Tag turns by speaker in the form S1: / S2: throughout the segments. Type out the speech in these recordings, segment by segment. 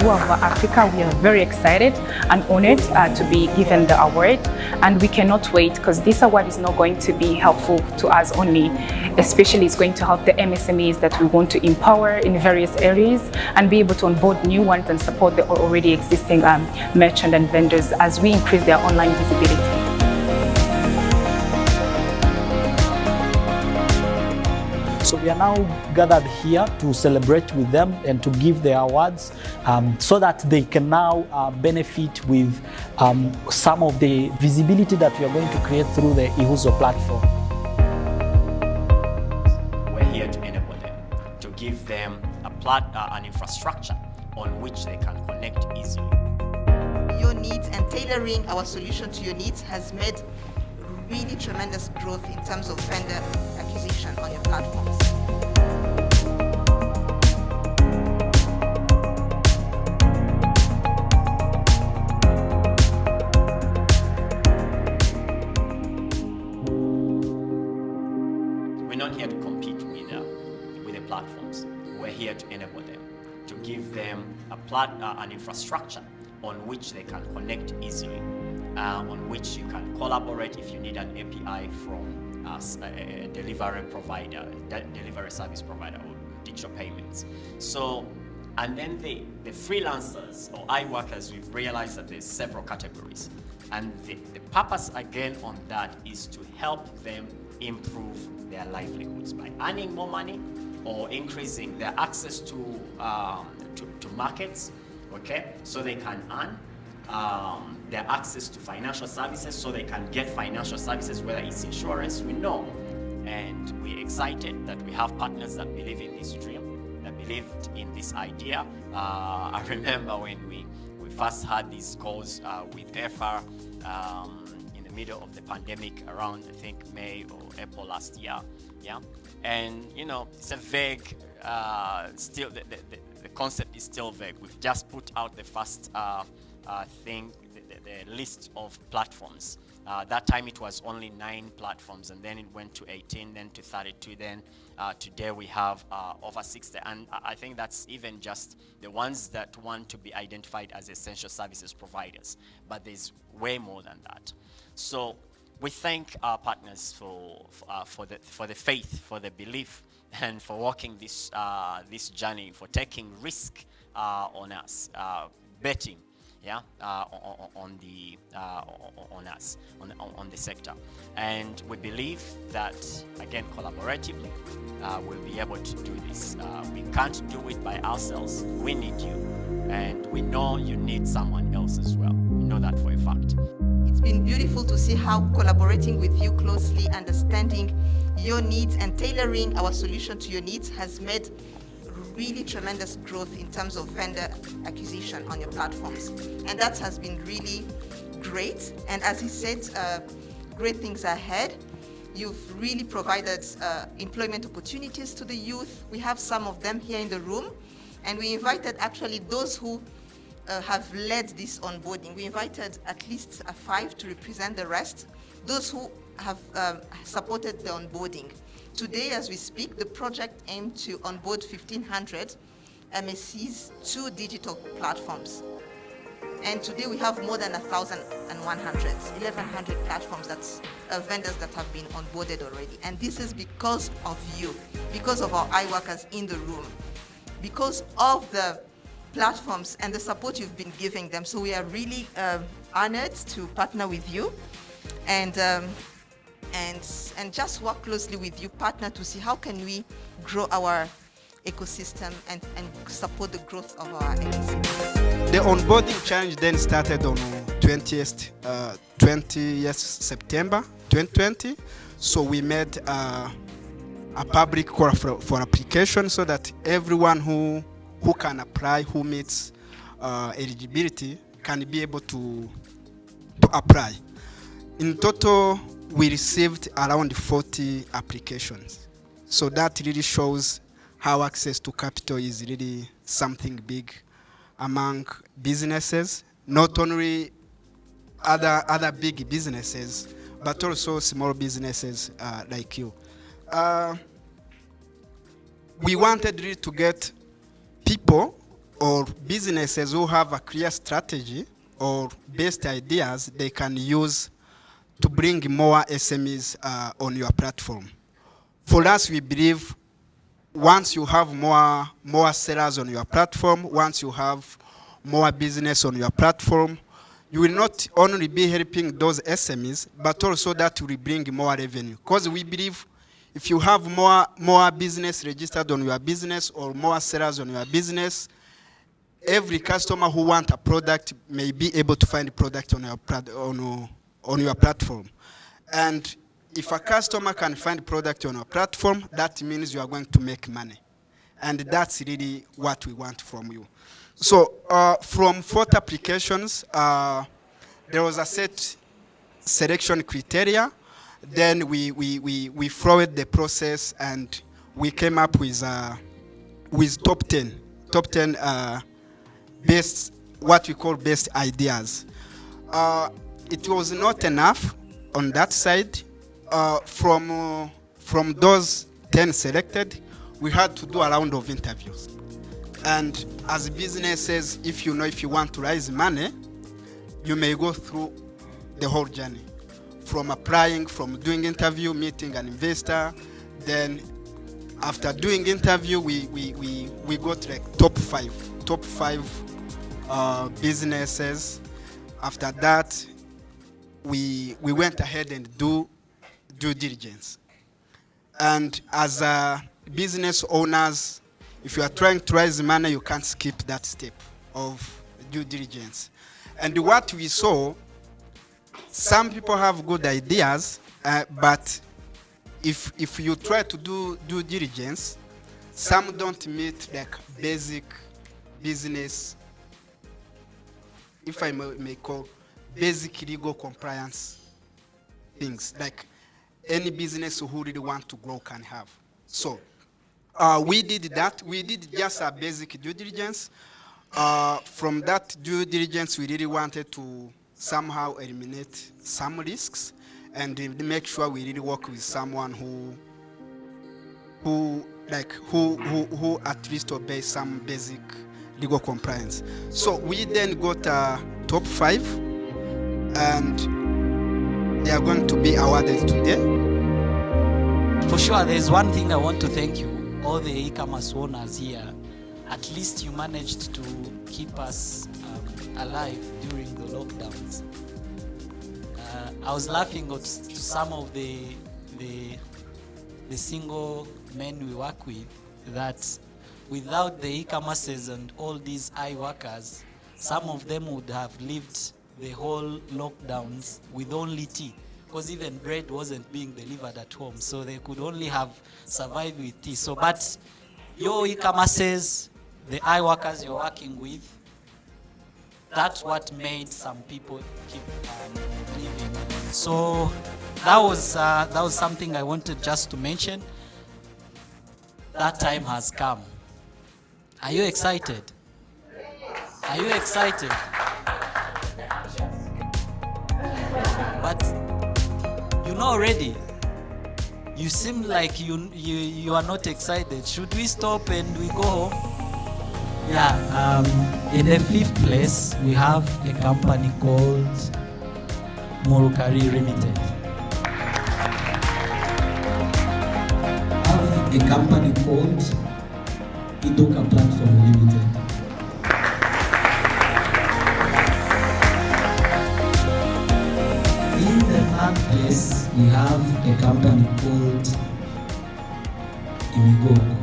S1: Vuava Africa, we are very excited and honored to be given the award, and we cannot wait because this award is not going to be helpful to us only, especially it's going to help the MSMEs that we want to empower in various areas and be able to onboard new ones and support the already existing merchant and vendors as we increase their online visibility.
S2: So we are now gathered here to celebrate with them and to give their awards so that they can now benefit with some of the visibility that we are going to create through the iHUZO platform.
S3: We're here to enable them, to give them an infrastructure on which they can connect easily.
S4: Your needs and tailoring our solution to your needs has made really tremendous growth in terms of vendor acquisition on your platforms.
S3: We're not here to compete with the platforms. We're here to enable them, to give them an infrastructure on which they can connect easily. On which you can collaborate if you need an API from a delivery provider, delivery service provider, or digital payments. So, and then the freelancers or iWorkers, we've realized that there's several categories. And the purpose again on that is to help them improve their livelihoods by earning more money or increasing their access to markets, okay? So they can earn. Their access to financial services so they can get financial services, whether it's insurance, we know. And we're excited that we have partners that believe in this dream, that believed in this idea. I remember when we first had these calls with FR in the middle of the pandemic around, I think, May or April last year. Yeah, and you know, it's a vague, still the concept is still vague. We've just put out the first thing, the list of platforms. That time it was only 9 platforms, and then it went to 18, then to 32, then today we have over 60. And I think that's even just the ones that want to be identified as essential services providers. But there's way more than that. So we thank our partners for the faith, for the belief, and for walking this journey, for taking risk on us, betting. Yeah, on us, on the sector, and we believe that again collaboratively we'll be able to do this. We can't do it by ourselves. We need you, and we know you need someone else as well. We know that for a fact.
S4: It's been beautiful to see how collaborating with you closely, understanding your needs and tailoring our solution to your needs has made really tremendous growth in terms of vendor acquisition on your platforms, and that has been really great. And as he said, great things ahead. You've really provided employment opportunities to the youth. We have some of them here in the room, and we invited actually those who have led this onboarding. We invited at least 5 to represent the rest, those who have supported the onboarding. Today, as we speak, the project aimed to onboard 1,500 MSEs to digital platforms. And today we have more than 1,100 platforms, that's vendors that have been onboarded already. And this is because of you, because of our iWorkers in the room, because of the platforms and the support you've been giving them. So we are really honored to partner with you and just work closely with you, partner, to see how can we grow our ecosystem and support the growth of our MSEs.
S5: The onboarding challenge then started on 20th September 2020. So we made a public call for application so that everyone who can apply, who meets eligibility, can be able to apply. In total, we received around 40 applications. So that really shows how access to capital is really something big among businesses, not only other big businesses, but also small businesses like you. We wanted really to get people or businesses who have a clear strategy or best ideas they can use to bring more SMEs on your platform. For us, we believe once you have more sellers on your platform, once you have more business on your platform, you will not only be helping those SMEs, but also that will bring more revenue. Because we believe if you have more business registered on your business or more sellers on your business, every customer who wants a product may be able to find a product on your platform. And if a customer can find a product on your platform, that means you are going to make money. And that's really what we want from you. So from 4 applications, there was a set selection criteria. Then we followed the process and we came up with top 10 best, what we call best ideas. It was not enough on that side. From those 10 selected, we had to do a round of interviews. And as businesses, if you want to raise money, you may go through the whole journey. From applying, from doing interview, meeting an investor, then after doing interview, we got like top five businesses. After that, we went ahead and do due diligence. And as business owners, if you are trying to raise money, you can't skip that step of due diligence. And what we saw, some people have good ideas, but if you try to do due diligence, some don't meet like basic business, if I may call, basic legal compliance things, like any business who really want to grow can have. So we did that. We did just a basic due diligence. From that due diligence, we really wanted to somehow eliminate some risks and make sure we really work with someone who at least obeys some basic legal compliance. So we then got top 5, and they are going to be awarded today.
S2: For sure, there's one thing I want to thank you, all the e-commerce owners here. At least you managed to keep us alive during the lockdowns. I was laughing at some of the single men we work with, that without the e-commerces and all these workers, some of them would have lived the whole lockdowns with only tea, because even bread wasn't being delivered at home, so they could only have survived with tea. So, but your e-commerces, the workers you're working with, that's what made some people keep living. So that was something I wanted just to mention. That time has come. Are you excited? Are you excited? But you know already, you seem like you are not excited. Should we stop and we go home? Yeah, in the 5th place, we have a company called Morukari Limited. We have a company called Idoka Platform Limited. In the 3rd place, we have a company called Imigoko.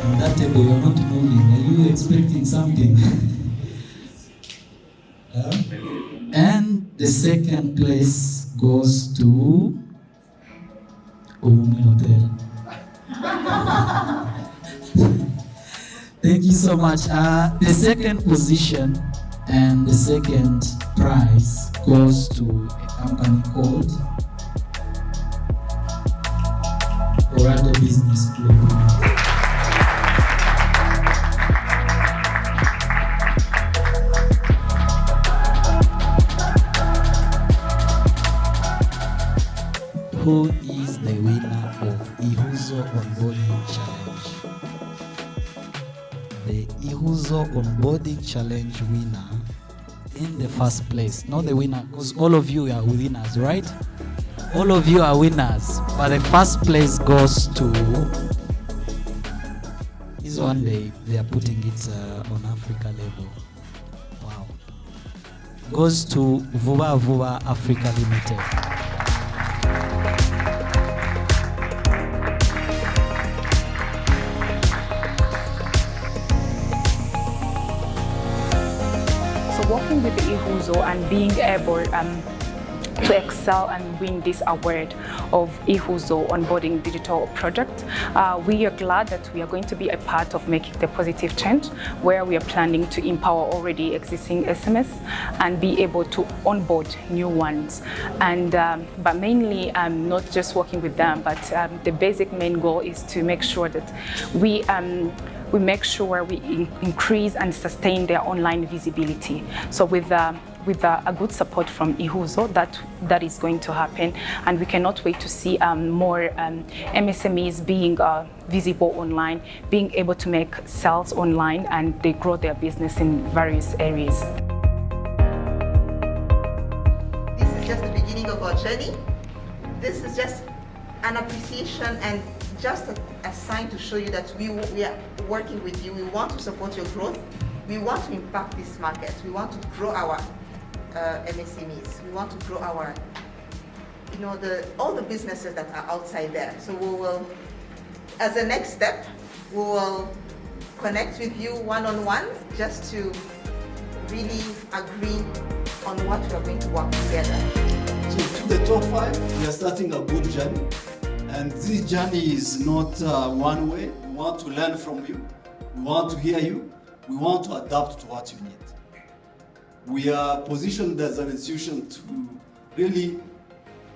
S2: On that table, you're not moving. Are you expecting something? And the 2nd place goes to Umumi Hotel. Thank you so much. The 2nd position and the 2nd prize goes to a company called Rwanda Business Group. Who is the winner
S6: iHUZO Onboarding Challenge. The iHUZO Onboarding Challenge winner in the first place, not the winner, because all of you are winners, right? All of you are winners, but the first place goes to this one. They are putting it on Africa level. Wow. Goes to Vuba Vuba Africa Limited.
S1: So working with the iHUZO and being able to excel and win this award of iHUZO Onboarding Digital Project, we are glad that we are going to be a part of making the positive change, where we are planning to empower already existing SMS and be able to onboard new ones. And but mainly not just working with them, but the basic main goal is to make sure that we make sure we increase and sustain their online visibility. So with a good support from iHUZO, that is going to happen, and we cannot wait to see more MSMEs being visible online, being able to make sales online, and they grow their business in various areas.
S4: This is just the beginning of our journey. This is just an appreciation and just a sign to show you that we are working with you. We want to support your growth. We want to impact this market. We want to grow our MSMEs. We want to grow our, all the businesses that are outside there. So we will, as a next step, we will connect with you one-on-one just to really agree on what we are going to work together.
S7: So to the top 5, we are starting a good journey. And this journey is not one way. We want to learn from you. We want to hear you. We want to adapt to what you need. We are positioned as an institution to really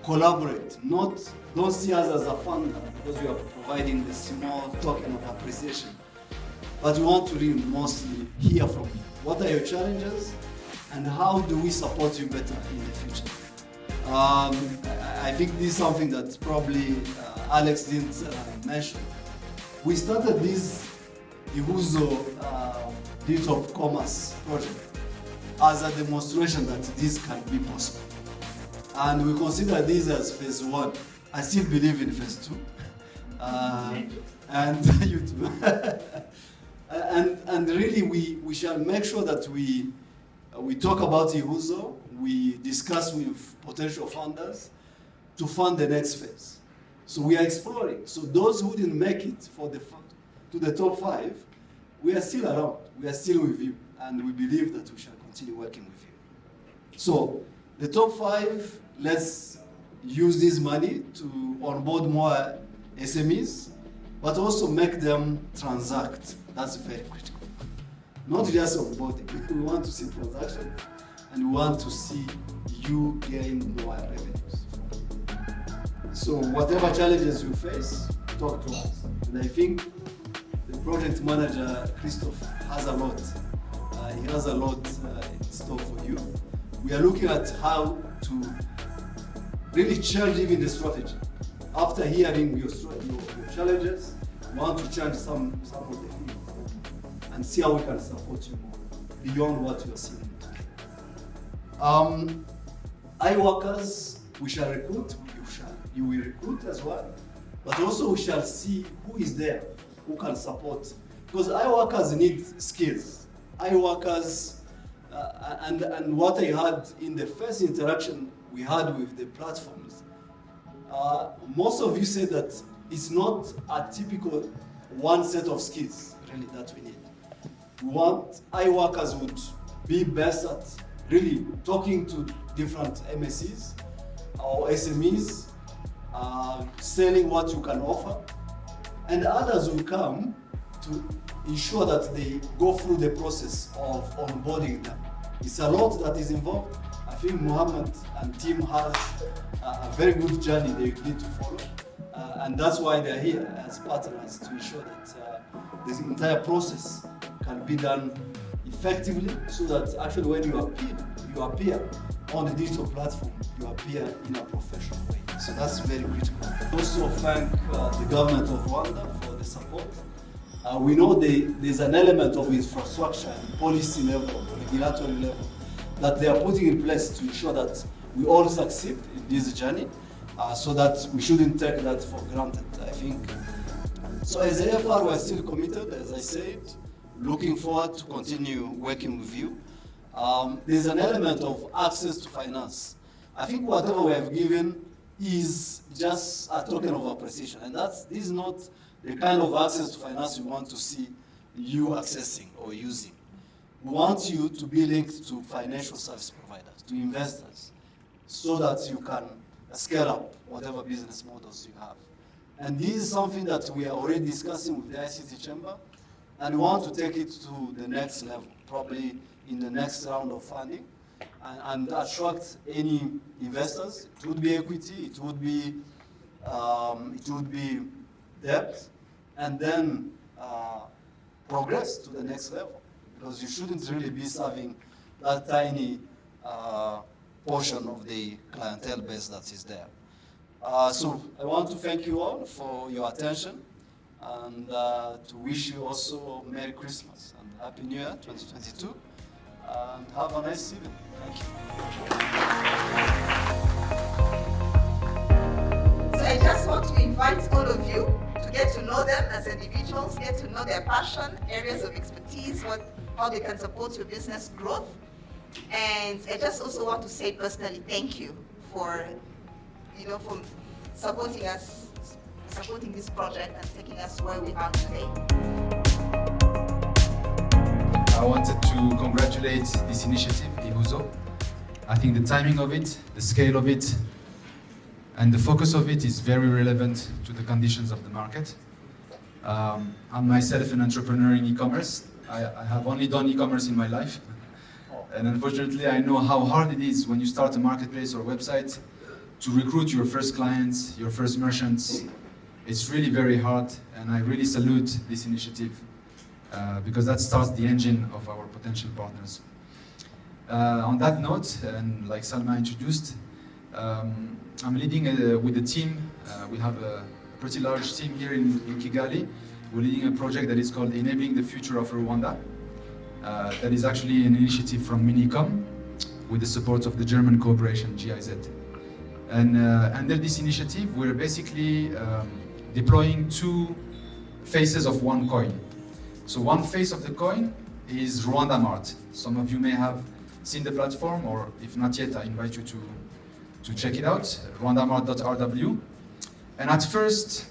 S7: collaborate. Don't see us as a funder because we are providing the small token of appreciation. But we want to really mostly hear from you. What are your challenges and how do we support you better in the future? I think this is something that probably Alex didn't mention. We started this iHUZO Digital Commerce project as a demonstration that this can be possible. And we consider this as phase 1. I still believe in phase 2. And you too. and really we shall make sure that we talk about iHUZO, we discuss with potential funders to fund the next phase. So we are exploring. So those who didn't make it to the top 5, we are still around. We are still with you. And we believe that we shall continue working with you. So the top 5, let's use this money to onboard more SMEs, but also make them transact. That's very critical. Not just onboarding. We want to see transactions, and we want to see you gain more revenues. So whatever challenges you face, talk to us. And I think the project manager, Christoph, has a lot. He has a lot in store for you. We are looking at how to really change even the strategy. After hearing your challenges, we want to change some of the things and see how we can support you more beyond what you are seeing. iWorkers, we shall recruit, you will recruit as well, but also we shall see who is there, who can support. Because iWorkers need skills. iWorkers, and what I had in the first interaction we had with the platforms, most of you said that it's not a typical one set of skills really that we need. We want iWorkers would be best at really talking to different MSEs or SMEs, selling what you can offer, and others will come to ensure that they go through the process of onboarding them. It's a lot that is involved. I think Mohammed and team has a very good journey they need to follow, and that's why they're here as partners to ensure that this entire process can be done effectively, so that actually when you appear on the digital platform, you appear in a professional way. So that's very critical. Also thank the government of Rwanda for the support. We know there's an element of infrastructure and policy level, regulatory level, that they are putting in place to ensure that we all succeed in this journey, so that we shouldn't take that for granted, I think. So as a FR, we're still committed, as I said, looking forward to continue working with you. There's an element of access to finance. I think whatever we have given is just a token of appreciation, and this is not the kind of access to finance we want to see you accessing or using. We want you to be linked to financial service providers, to investors, so that you can scale up whatever business models you have. And this is something that we are already discussing with the ICT Chamber, and we want to take it to the next level, probably in the next round of funding, and attract any investors. It would be equity, it would be debt, and then progress to the next level. Because you shouldn't really be serving that tiny portion of the clientele base that is there. So I want to thank you all for your attention, and to wish you also Merry Christmas and Happy New Year 2022, and have a nice evening. Thank you.
S4: So I just want to invite all of you to get to know them as individuals, get to know their passion, areas of expertise, how they can support your business growth. And I just also want to say personally thank you for supporting us, supporting this project and taking us where we are today.
S8: I wanted to congratulate this initiative, iHUZO. I think the timing of it, the scale of it, and the focus of it is very relevant to the conditions of the market. I'm myself an entrepreneur in e-commerce. I have only done e-commerce in my life. And unfortunately, I know how hard it is when you start a marketplace or website to recruit your first clients, your first merchants. It's really very hard, and I really salute this initiative because that starts the engine of our potential partners. On that note, and like Salma introduced, I'm leading with a team. We have a pretty large team here in Kigali. We're leading a project that is called Enabling the Future of Rwanda. That is actually an initiative from Minicom with the support of the German corporation GIZ. And under this initiative, we're basically deploying two faces of one coin. So one face of the coin is Rwanda Mart. Some of you may have seen the platform, or if not yet, I invite you to check it out, rwandamart.rw. And at first,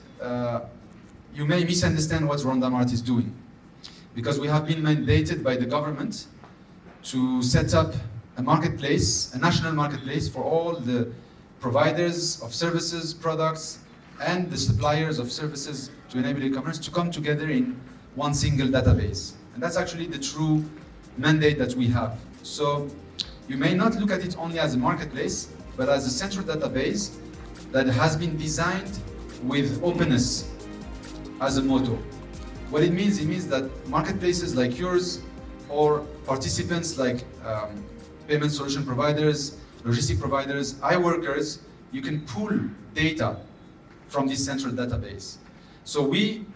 S8: you may misunderstand what Rwanda Mart is doing, because we have been mandated by the government to set up a marketplace, a national marketplace for all the providers of services, products, and the suppliers of services to enable e-commerce to come together in one single database. And that's actually the true mandate that we have. So you may not look at it only as a marketplace, but as a central database that has been designed with openness as a motto. What it means that marketplaces like yours, or participants like payment solution providers, logistic providers, iWorkers, you can pull data from this central database. So we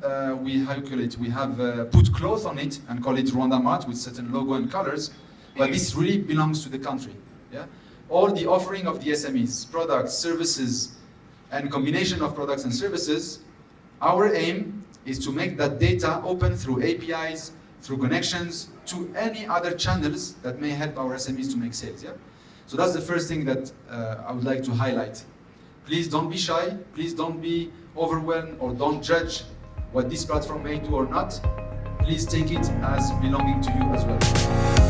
S8: calculate, we have put cloth on it and call it Rwanda Mart with certain logo and colors, but this really belongs to the country. Yeah? All the offering of the SMEs, products, services, and combination of products and services, our aim is to make that data open through APIs, through connections to any other channels that may help our SMEs to make sales. Yeah? So that's the first thing that I would like to highlight. Please don't be shy, please don't be overwhelmed, or don't judge what this platform may do or not. Please take it as belonging to you as well.